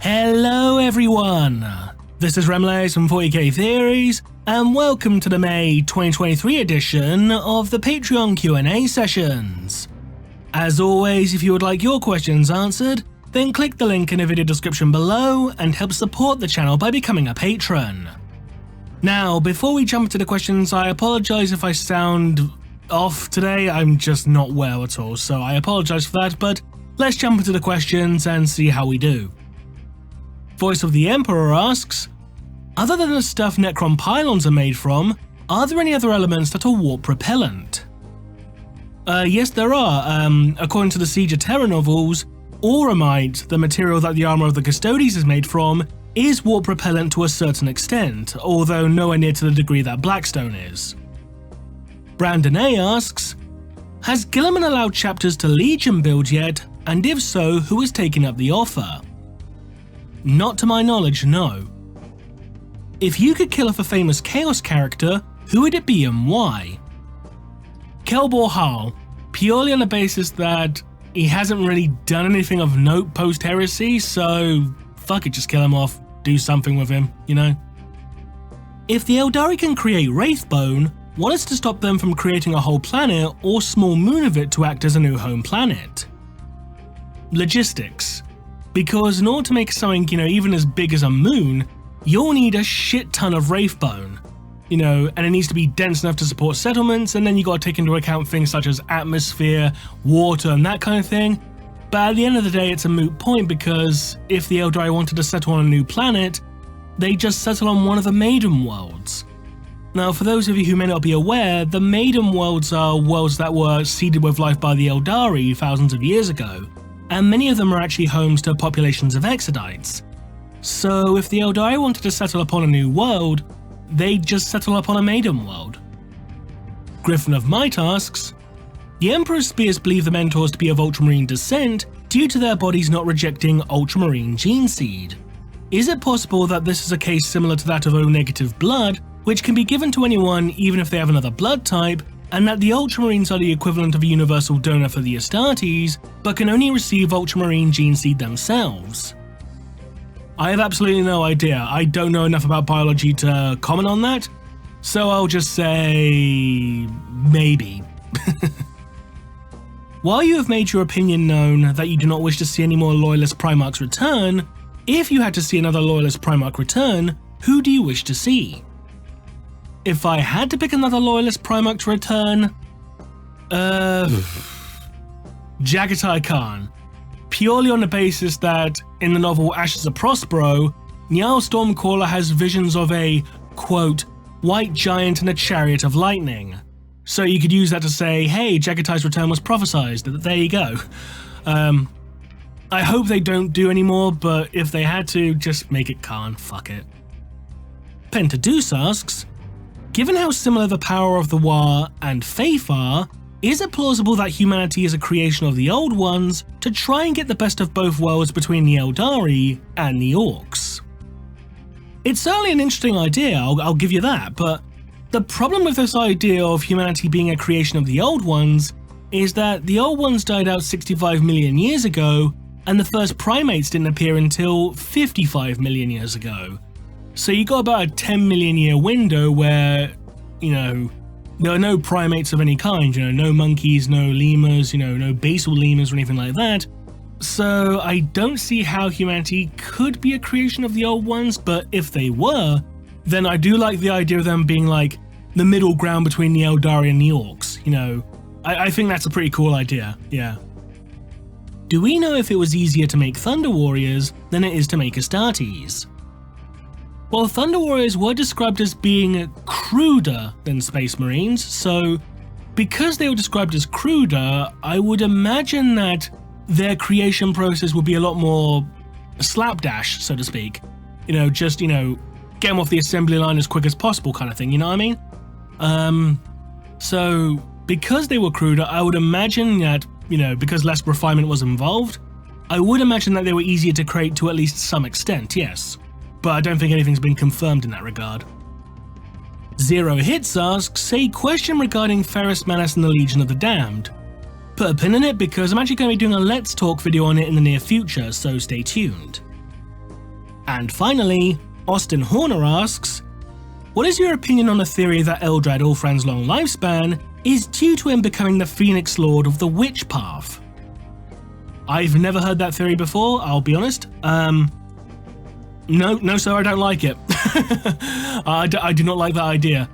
Hello everyone, this is Remlays from 40k Theories, and welcome to the May 2023 edition of the Patreon Q&A sessions. As always, if you would like your questions answered, then click the link in the video description below and help support the channel by becoming a patron. Now, before we jump into the questions, I apologise if I sound off today. I'm just not well at all, so I apologise for that, but let's jump into the questions and see how we do. Voice of the Emperor asks, other than the stuff Necron pylons are made from, are there any other elements that are warp propellant? Yes, there are. According to the Siege of Terra novels, auramite, the material that the armor of the Custodes is made from, is warp propellant to a certain extent, although nowhere near to the degree that Blackstone is. Brandon A asks, has Guilliman allowed chapters to Legion build yet, and if so, who is taking up the offer? Not to my knowledge, no. If you could kill off a famous Chaos character, who would it be and why? Kelbor Hal, purely on the basis that he hasn't really done anything of note post-heresy, so fuck it, just kill him off, do something with him, you know? If the Eldari can create Wraithbone, what is to stop them from creating a whole planet or small moon of it to act as a new home planet? Logistics. Because in order to make something, even as big as a moon, you'll need a shit ton of Wraithbone. And it needs to be dense enough to support settlements, and then you gotta take into account things such as atmosphere, water, and that kind of thing. But at the end of the day, it's a moot point because if the Eldari wanted to settle on a new planet, they just settle on one of the Maiden Worlds. Now, for those of you who may not be aware, the Maiden Worlds are worlds that were seeded with life by the Eldari thousands of years ago, and many of them are actually homes to populations of Exodites. So if the Eldari wanted to settle upon a new world, they'd just settle upon a Maiden World. Griffin of Might asks, the Emperor's Spears believe the Mentors to be of Ultramarine descent due to their bodies not rejecting Ultramarine gene seed. Is it possible that this is a case similar to that of O-negative blood, which can be given to anyone even if they have another blood type, and that the Ultramarines are the equivalent of a universal donor for the Astartes, but can only receive Ultramarine gene seed themselves? I have absolutely no idea. I don't know enough about biology to comment on that, so I'll just say maybe. While you have made your opinion known that you do not wish to see any more Loyalist Primarchs return, if you had to see another Loyalist Primarch return, who do you wish to see? If I had to pick another Loyalist Primarch to return, Jagatai Khan. Purely on the basis that, in the novel Ashes of Prospero, Niall Stormcaller has visions of a, quote, white giant in a chariot of lightning. So you could use that to say, hey, Jagatai's return was prophesized, there you go. I hope they don't do anymore, but if they had to, just make it Khan, fuck it. Pentadeuce asks, given how similar the power of the War and Faith are, is it plausible that humanity is a creation of the Old Ones to try and get the best of both worlds between the Eldari and the Orcs? It's certainly an interesting idea, I'll give you that, but the problem with this idea of humanity being a creation of the Old Ones is that the Old Ones died out 65 million years ago, and the first primates didn't appear until 55 million years ago. So you got about a 10 million year window where, there are no primates of any kind, no monkeys, no lemurs, no basal lemurs or anything like that. So I don't see how humanity could be a creation of the Old Ones, but if they were, then I do like the idea of them being like the middle ground between the Eldari and the Orcs, I think that's a pretty cool idea, yeah. Do we know if it was easier to make Thunder Warriors than it is to make Astartes? Well, Thunder Warriors were described as being cruder than Space Marines, so because they were described as cruder, I would imagine that their creation process would be a lot more slapdash, so to speak. Just, get them off the assembly line as quick as possible kind of thing, you know what I mean? So because they were cruder, I would imagine that, because less refinement was involved, I would imagine that they were easier to create to at least some extent, yes. But I don't think anything's been confirmed in that regard. Zero Hits asks a question regarding Ferrus Manus and the Legion of the Damned. Put a pin in it because I'm actually going to be doing a Let's Talk video on it in the near future, so stay tuned. And finally, Austin Horner asks, what is your opinion on the theory that Eldrad Ulfran's long lifespan is due to him becoming the Phoenix Lord of the Witch Path? I've never heard that theory before, I'll be honest. No, sir, I don't like it. I do not like that idea.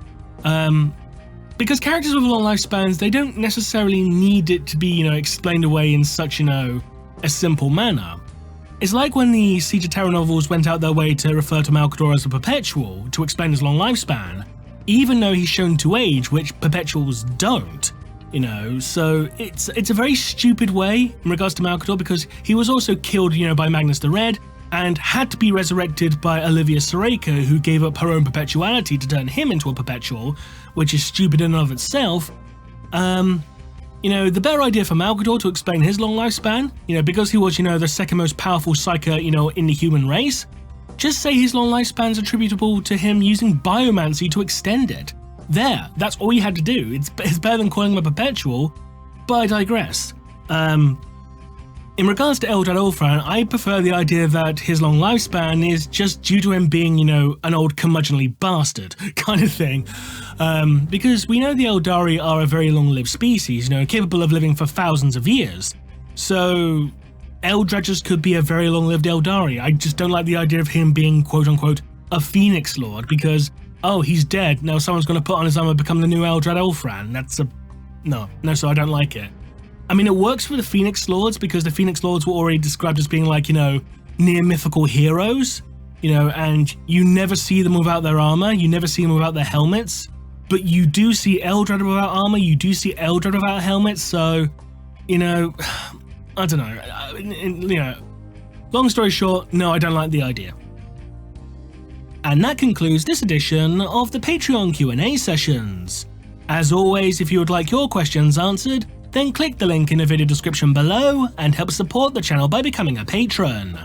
Because characters with long lifespans, they don't necessarily need it to be, explained away in such, a simple manner. It's like when the Siege of Terra novels went out their way to refer to Malcador as a Perpetual to explain his long lifespan, even though he's shown to age, which Perpetuals don't. So it's a very stupid way in regards to Malcador, because he was also killed, by Magnus the Red, and had to be resurrected by Olivia Soraka, who gave up her own perpetuality to turn him into a Perpetual, which is stupid in and of itself. The better idea for Malcador to explain his long lifespan, because he was, the second most powerful Psyker, in the human race, just say his long lifespan is attributable to him using biomancy to extend it. There, that's all you had to do. It's better than calling him a Perpetual, but I digress. In regards to Eldrad Ulfran, I prefer the idea that his long lifespan is just due to him being, an old curmudgeonly bastard kind of thing. Because we know the Eldari are a very long-lived species, capable of living for thousands of years. So Eldrad could be a very long-lived Eldari. I just don't like the idea of him being, quote-unquote, a Phoenix Lord, because, oh, he's dead, now someone's going to put on his armor, become the new Eldrad Ulfran. That's No, so I don't like it. I mean, it works for the Phoenix Lords, because the Phoenix Lords were already described as being like, near mythical heroes, and you never see them without their armor, you never see them without their helmets, but you do see Eldrad without armor, you do see Eldrad without helmets, so, I don't know, long story short, no, I don't like the idea. And that concludes this edition of the Patreon Q&A sessions. As always, if you would like your questions answered, then click the link in the video description below and help support the channel by becoming a patron.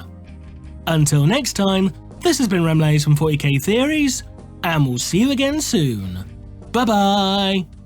Until next time, this has been Remlays from 40k Theories, and we'll see you again soon. Bye bye!